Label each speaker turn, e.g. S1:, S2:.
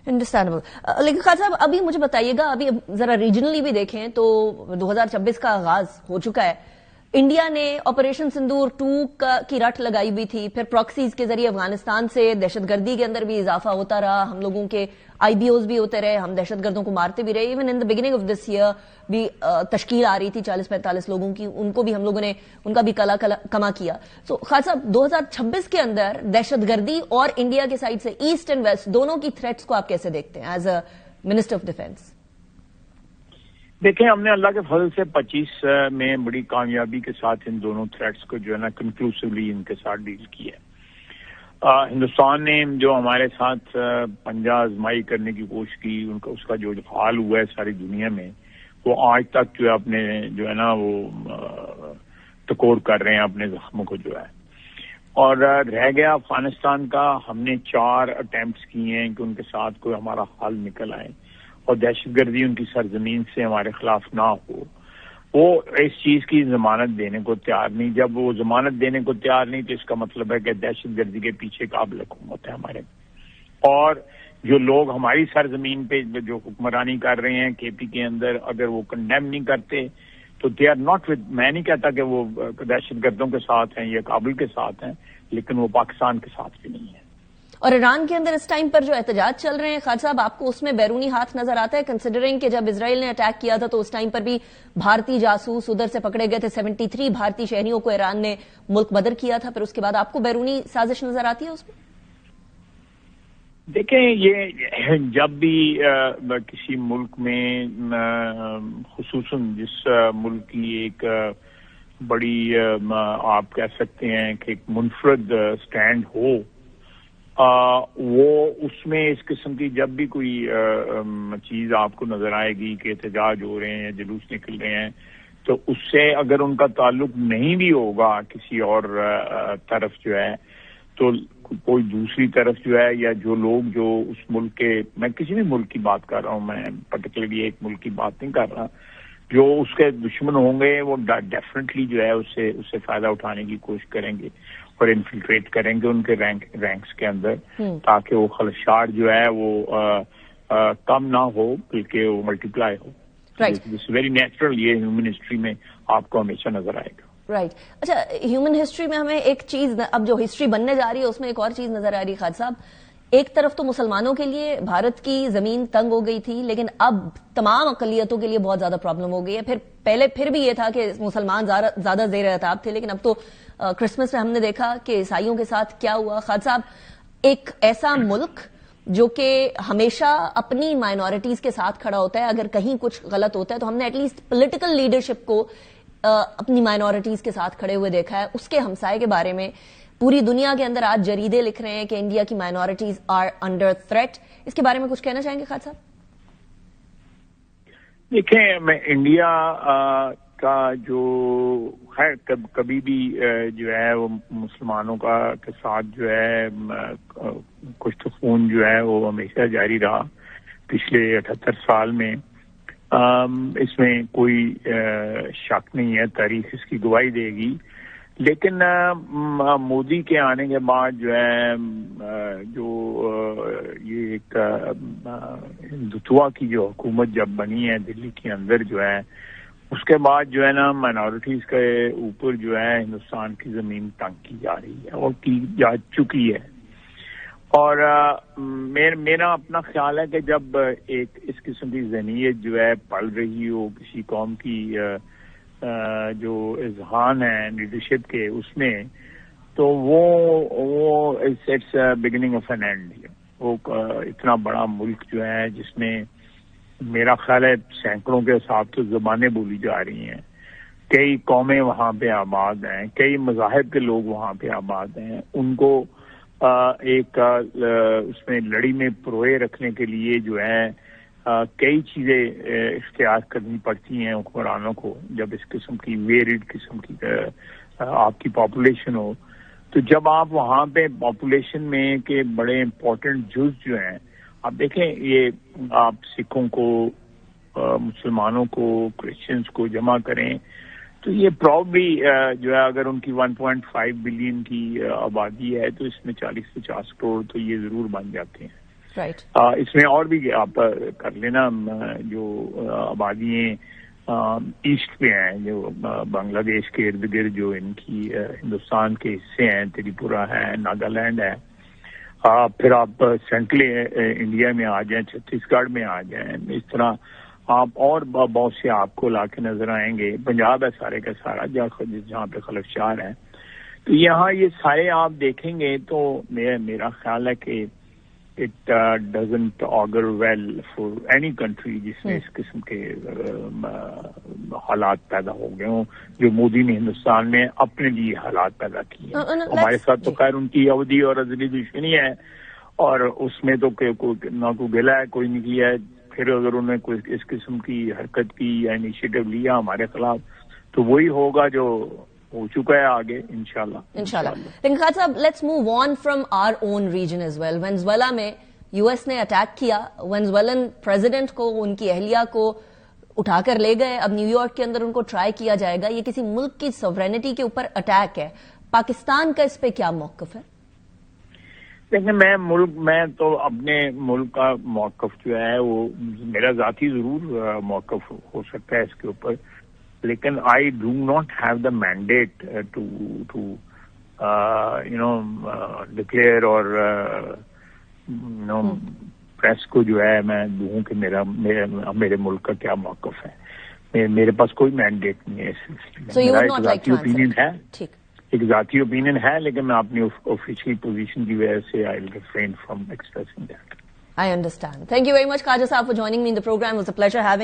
S1: Understandable. لیکن خان صاحب ابھی مجھے بتائیے گا، ابھی ذرا ریجنلی بھی دیکھیں تو 2026 کا آغاز ہو چکا ہے. انڈیا نے آپریشن سندور 2 کی رٹ لگائی ہوئی تھی، پھر پراکسیز کے ذریعے افغانستان سے دہشت گردی کے اندر بھی اضافہ ہوتا رہا، ہم لوگوں کے آئی بی اوز بھی ہوتے رہے، ہم دہشت گردوں کو مارتے بھی رہے. Even in the beginning of this year بھی تشکیل آ رہی تھی 40-45 لوگوں کی، ان کو بھی ہم لوگوں نے ان کا بھی کما کیا. سو خان صاحب 2026 کے اندر دہشت گردی اور انڈیا کے سائڈ سے ایسٹ اینڈ ویسٹ دونوں کی تھریٹس کو آپ کیسے دیکھتے ہیں as a minister of defence?
S2: دیکھیں، ہم نے اللہ کے فضل سے 25 میں بڑی کامیابی کے ساتھ ان دونوں تھریٹس کو جو ہے نا کنکلوسیولی ان کے ساتھ ڈیل کیا ہے. ہندوستان نے جو ہمارے ساتھ پنجہ آزمائی کرنے کی کوشش کی، اس کا جو حال ہوا ہے ساری دنیا میں، وہ آج تک جو ہے اپنے جو ہے نا وہ ٹکور کر رہے ہیں اپنے زخموں کو جو ہے. اور رہ گیا افغانستان کا، ہم نے 4 اٹیمپٹس کیے ہیں کہ ان کے ساتھ کوئی ہمارا حل نکل آئے اور دہشت گردی ان کی سرزمین سے ہمارے خلاف نہ ہو. وہ اس چیز کی ضمانت دینے کو تیار نہیں. جب وہ ضمانت دینے کو تیار نہیں تو اس کا مطلب ہے کہ دہشت گردی کے پیچھے قابل حکومت ہے ہمارے. اور جو لوگ ہماری سرزمین پہ جو حکمرانی کر رہے ہیں کے پی کے اندر، اگر وہ کنڈیم نہیں کرتے تو دے آر ناٹ ود، میں نہیں کہتا کہ وہ دہشت گردوں کے ساتھ ہیں یا کابل کے ساتھ ہیں، لیکن وہ پاکستان کے ساتھ بھی نہیں ہے.
S1: اور ایران کے اندر اس ٹائم پر جو احتجاج چل رہے ہیں خالد صاحب، آپ کو اس میں بیرونی ہاتھ نظر آتا ہے؟ کنسیڈرنگ کہ جب اسرائیل نے اٹیک کیا تھا تو اس ٹائم پر بھی بھارتی جاسوس ادھر سے پکڑے گئے تھے، 73 بھارتی شہریوں کو ایران نے ملک بدر کیا تھا، پھر اس کے بعد آپ کو بیرونی سازش نظر آتی ہے اس میں؟
S2: دیکھیں، یہ جب بھی کسی ملک میں خصوصاً جس ملک کی ایک بڑی آپ کہہ سکتے ہیں کہ ایک منفرد سٹینڈ ہو، وہ اس میں اس قسم کی جب بھی کوئی چیز آپ کو نظر آئے گی کہ احتجاج ہو رہے ہیں، جلوس نکل رہے ہیں، تو اس سے اگر ان کا تعلق نہیں بھی ہوگا کسی اور طرف جو ہے، تو کوئی دوسری طرف جو ہے یا جو لوگ جو اس ملک کے، میں کسی بھی ملک کی بات کر رہا ہوں، میں پرٹیکولرلی ایک ملک کی بات نہیں کر رہا، جو اس کے دشمن ہوں گے وہ ڈیفینیٹلی جو ہے اس سے فائدہ اٹھانے کی کوشش کریں گے اور انفلٹریٹ کریں گے ان کے رینکس کے اندر، تاکہ وہ خلشات جو ہے وہ کم نہ ہو بلکہ وہ multiply who. This very natural, یہ ہیومن ہسٹری میں آپ کو ہمیشہ نظر آئے گا.
S1: رائٹ. اچھا، ہیومن ہسٹری میں ہمیں ایک چیز، اب جو ہسٹری بننے جا رہی ہے اس میں ایک اور چیز نظر آ رہی ہے خالد صاحب. ایک طرف تو مسلمانوں کے لیے بھارت کی زمین تنگ ہو گئی تھی، لیکن اب تمام اقلیتوں کے لیے بہت زیادہ پرابلم ہو گئی ہے. پہلے بھی یہ تھا کہ مسلمان زیادہ زیر اعتاب تھے، لیکن اب تو کرسمس میں ہم نے دیکھا کہ عیسائیوں کے ساتھ کیا ہوا. خالد صاحب، ایک ایسا ملک جو کہ ہمیشہ اپنی مائنورٹیز کے ساتھ کھڑا ہوتا ہے، اگر کہیں کچھ غلط ہوتا ہے تو ہم نے ایٹ لیسٹ پولیٹیکل لیڈرشپ کو اپنی مائنورٹیز کے ساتھ کھڑے ہوئے دیکھا ہے. اس کے ہمسائے کے بارے میں پوری دنیا کے اندر آج جریدے لکھ رہے ہیں کہ انڈیا کی مائنورٹیز آر انڈر تھریٹ. اس کے بارے میں کچھ کہنا چاہیں گے خالد صاحب؟
S2: دیکھیں، میں انڈیا کا جو خیر کبھی بھی جو ہے وہ مسلمانوں کے ساتھ جو ہے کشت خون جو ہے وہ ہمیشہ جاری رہا پچھلے 78 سال میں. اس میں کوئی شک نہیں ہے، تاریخ اس کی گواہی دے گی. لیکن مودی کے آنے کے بعد جو ہے یہ ایک ہندوتوا کی جو حکومت جب بنی ہے دلی کے اندر جو ہے، اس کے بعد جو ہے نا مائنورٹیز کے اوپر جو ہے ہندوستان کی زمین تنگ کی جا رہی ہے اور کی جا چکی ہے. اور میرا اپنا خیال ہے کہ جب ایک اس قسم کی ذہنیت جو ہے پل رہی ہو کسی قوم کی جو اذہان ہے لیڈرشپ کے، اس میں تو وہ it's beginning of an end. وہ اتنا بڑا ملک جو ہے جس میں میرا خیال ہے سینکڑوں کے حساب سے زبانیں بولی جا رہی ہیں، کئی قومیں وہاں پہ آباد ہیں، کئی مذاہب کے لوگ وہاں پہ آباد ہیں، ان کو ایک اس میں لڑی میں پروئے رکھنے کے لیے جو ہے کئی چیزیں اختیار کرنی پڑتی ہیں حکمرانوں کو. جب اس قسم کی ویریڈ قسم کی آپ کی پاپولیشن ہو، تو جب آپ وہاں پہ پاپولیشن میں کے بڑے امپورٹنٹ جز جو ہیں، آپ دیکھیں یہ آپ سکھوں کو، مسلمانوں کو، کرسچنس کو جمع کریں تو یہ پرابلی جو ہے اگر ان کی 1.5 بلین کی آبادی ہے تو اس میں 40-50 کروڑ تو یہ ضرور بن جاتے ہیں.
S1: رائٹ.
S2: اس میں اور بھی آپ کر لینا جو آبادیاں ایسٹ پہ ہیں، جو بنگلہ دیش کے ارد گرد جو ان کی ہندوستان کے حصے ہیں، تریپورہ ہے، ناگالینڈ ہے، پھر آپ سینٹرل انڈیا میں آ جائیں، چھتیس گڑھ میں آ جائیں، اس طرح آپ اور بہت سے آپ کو علاقے نظر آئیں گے. پنجاب ہے سارے کا سارا جہاں پہ خلفشار ہیں. تو یہاں یہ سارے آپ دیکھیں گے تو میرا خیال ہے کہ it doesn't augur well for any country جس میں اس قسم کے حالات پیدا ہو گئے ہوں جو مودی نے ہندوستان میں اپنے لیے حالات پیدا کیے ہیں. ہمارے ساتھ تو خیر ان کی اودھی اور ازلی دشمنی ہے، اور اس میں تو نہ کوئی گلا ہے، کوئی نہیں کیا ہے. پھر اگر انہوں نے کوئی اس قسم کی حرکت کی یا انیشیٹو لیا ہمارے خلاف تو وہی ہوگا جو ہو چکا ہے آگے انشاءاللہ.
S1: لیکن خالد صاحب let's move on from our own region as well. Venezuela میں یو ایس نے اٹیک کیا، وینزویلن پریزیڈنٹ کو، ان کی اہلیہ کو اٹھا کر لے گئے. اب نیو یارک کے اندر ان کو ٹرائی کیا جائے گا. یہ کسی ملک کی سوورینٹی کے اوپر اٹیک ہے. پاکستان کا اس پہ کیا موقف ہے؟
S2: دیکھیں میں تو اپنے ملک کا موقف جو ہے وہ میرا ذاتی ضرور موقف ہو سکتا ہے اس کے اوپر، لیکن I do not have the mandate to declare اور پریس کو جو ہے میں دوں کہ میرے ملک کا کیا موقف ہے. میرے پاس کوئی مینڈیٹ نہیں ہے. میرا ذاتی اوپینین ہے، ایک ذاتی اوپینین ہے، لیکن میں اپنی آفیشیل پوزیشن کی وجہ سے I will refrain from expressing that.
S1: I understand. Thank you very much, Khaja Saab, for joining me in the program. It was a pleasure having